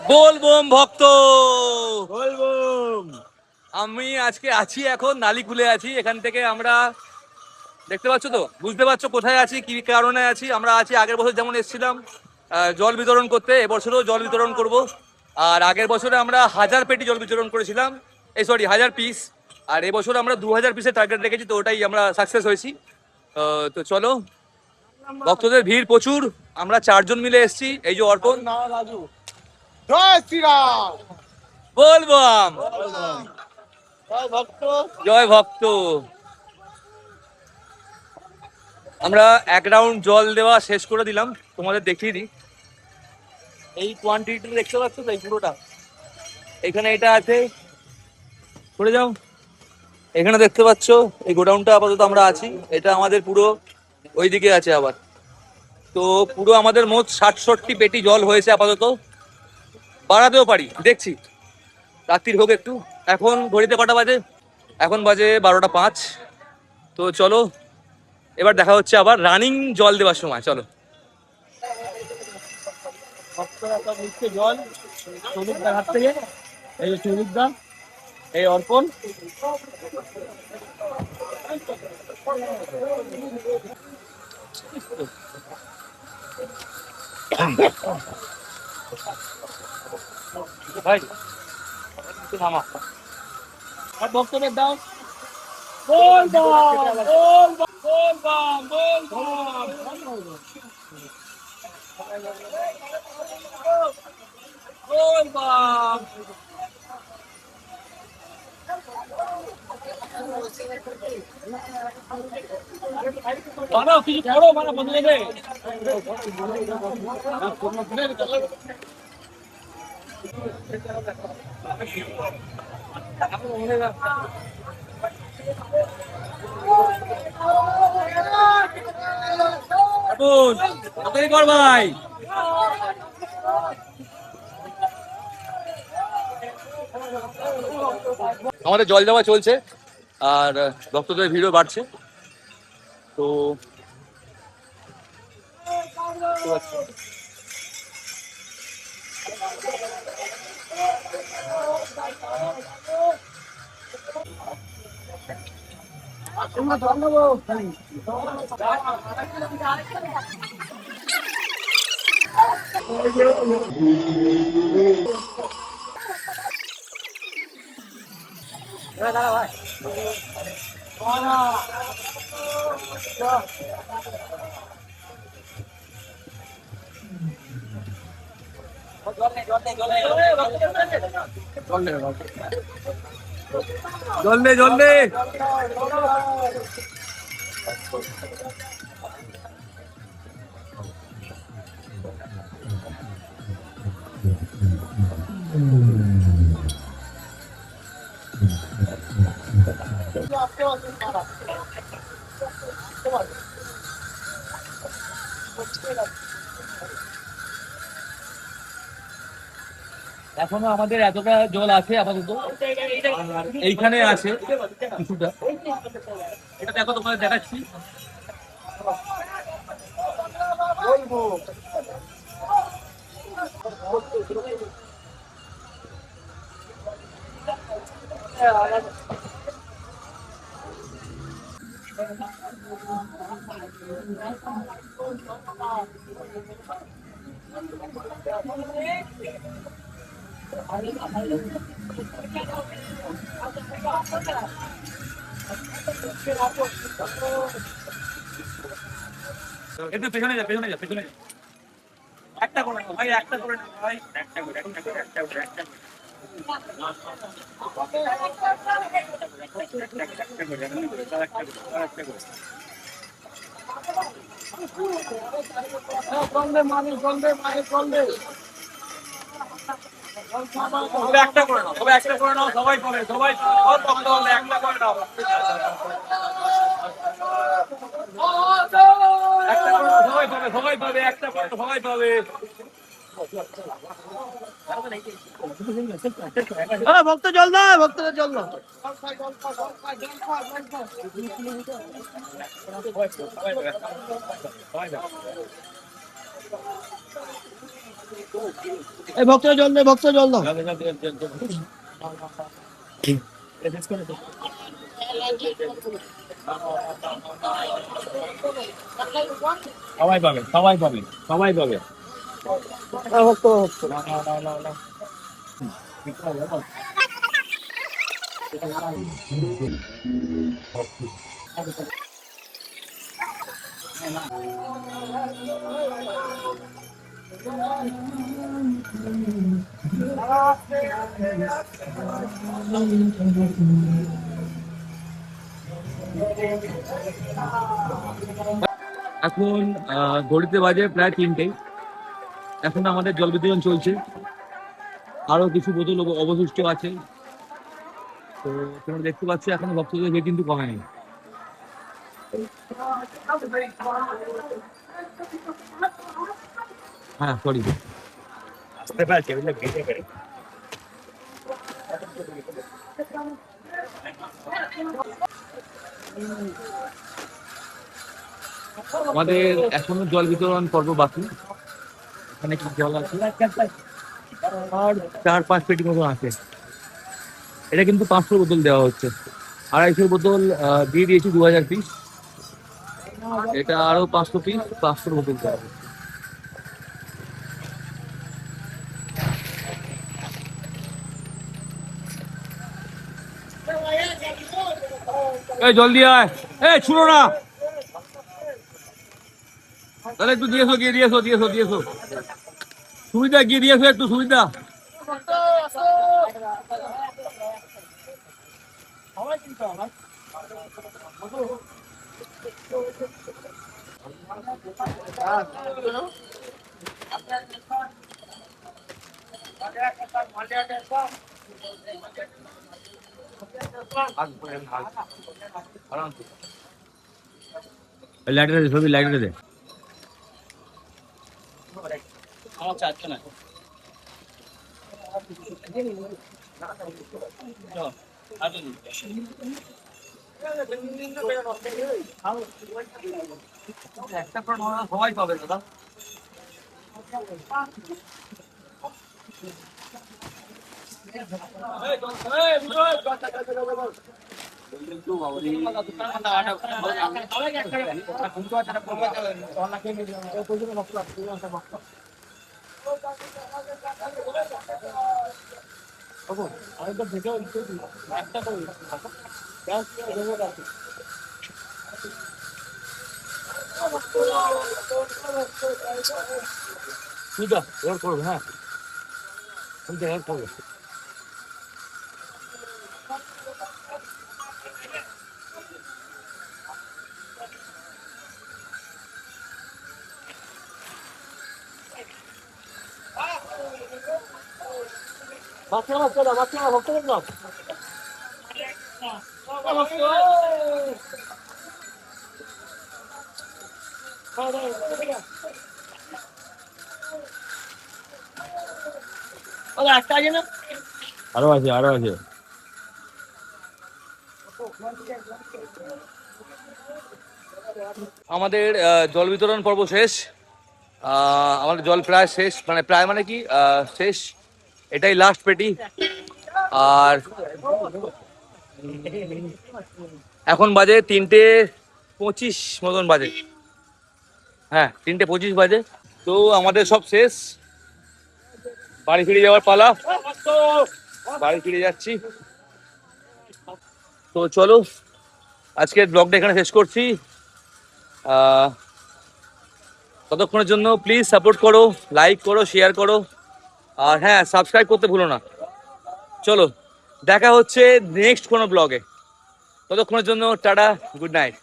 बोलबम ভক্ত আমি আজকে আছি এখন নালিকুলে আছি। এখান থেকে আমরা দেখতে পাচ্ছ তো, বুঝতে পারছো কোথায় আছি, কি কারণে আছি। আমরা আছি আগের বছর যেমন এসেছিলাম জল বিতরণ করতে, এবছরও জল বিতরণ করব। আর আগের বছরে আমরা 1000 পেটি জল বিতরণ করেছিলাম, এই সরি 1000 পিস। আর এবছর আমরা 2000 পিসের টার্গেট রেখেছি, তো ওটাই আমরা সাকসেস হয়েছি। তো চলো, ভক্তদের ভিড় প্রচুর। আমরা 4 জন মিলে এসেছি। এই যে অর্পণ, জয় শ্রীরাম, বলবাম, জয় ভক্ত, জয় ভক্ত। আমরা 1 রাউন্ড জল দেওয়া শেষ করে দিলাম, তোমাদের দেখিয়ে দিই। এই কোয়ান্টিটি দেখতে পাচ্ছ তো, এই পুরোটা এখানে এটা আছে, পড়ে যাও। এখানে দেখতে পাচ্ছ এই গোডাউনটা আপাতত আমরা আছি, এটা আমাদের পুরো ওইদিকে আছে আবার। তো পুরো আমাদের মোট 60-70 পেটি জল হয়েছে আপাতত, বাড়াতেও পারি দেখছি, রাত্রির হোক একটু। এখন ঘড়িতে কটা বাজে? এখন বাজে 12টা 5। তো চলো, এবার দেখা হচ্ছে আবার রানিং জল দেওয়ার সময়। চলো। ভক্তরা সব নিচ্ছে জল চৌমিকদার হাত থেকে। এই যে চৌমিকদা, এই অর্পণ। ভাই মামা আর ভক্তদের দাও। বল বাম, বল বাম, বল বাম, বল বাম, বল বাম। বানাও, কিছু করো, মানে বদলে দে। কর ভাই। আমাদের জল দেওয়া চলছে আর ভক্তদের ভিড়ও বাড়ছে। তো জল দে, জল দে। এখনো আমাদের এতটা জল আছে আপাতত, এইখানে আছে কিছুটা। এটা দেখো, তোমাদের দেখাচ্ছি। একটু পেছনে যা, পেছনে যা, পেছনে যা। একটা করে নাও ভাই, একটা করে নাও ভাই, একটা করে, একটা করে, একটা করে, একটা করে। একটা করে নাও, তবে একটা করে নাও, সবাই পাবে, সবাই একটা করে নাও। একটা করে সবাই পাবে, সবাই পাবে, একটা করে সবাই পাবে। ভক্ত জল দাও, ভক্তদের জল দাও। এই ভক্তদের জল দে, ভক্ত জল দাও। সবাই পাবে, সবাই পাবে, সবাই পাবে। ভক্ত ভক্ত এখন ঘড়িতে বাজে প্রায় 3টে। এখন আমাদের জল বিতরণ চলছে, আরো কিছু বোতল অবশিষ্ট আছে। তো তোমরা দেখতে পাচ্ছ এখন ভক্তদের ভিড় কিন্তু কমেনি। হ্যাঁ সরি, আসতে পারছে, বুঝলে, ভিড়ে করে। আমাদের এখনো জল বিতরণ পর্ব বাকি। এখানে কি জল আছে আর 4-5 পেটি মতো আছে। এটা কিন্তু 500 বোতল দেওয়া হচ্ছে, 250 বোতল দিয়ে দিয়েছি 2000 পিস। এটা আরো 500 পিস, 500 বোতল দেওয়া হচ্ছে। এই জল দিয়ে আয়, এই ছুড়ো না, তাহলে একটু দিয়েছো, গিয়ে দিয়েছো সুবিধা, গিয়ে দিয়েছো একটু সুবিধা। লাইটারে দে, সবই লাইটারে দে। একটা সবাই পাবে দাদা। করবে, হ্যাঁ করবে। আরো আছে, আরো আছে। আমাদের জল বিতরণ পর্ব শেষ। আমাদের জল প্রায় শেষ, মানে প্রায় মানে কি শেষ, এটাই লাস্ট পেটি। আর এখন বাজে 3:25 মতন বাজে, হ্যাঁ 3:25 বাজে। তো আমাদের সব শেষ, বাড়ি ফিরে যাওয়ার পালা। বাড়ি ফিরে যাচ্ছি। তো চলো আজকের ব্লগটা এখানে শেষ করছি। ততক্ষণের জন্য প্লিজ সাপোর্ট করো, লাইক করো, শেয়ার করো, আর হ্যাঁ সাবস্ক্রাইব করতে ভুলো না। চলো দেখা হচ্ছে নেক্সট কোনো ব্লগে। ততক্ষণের জন্য টাটা, গুড নাইট।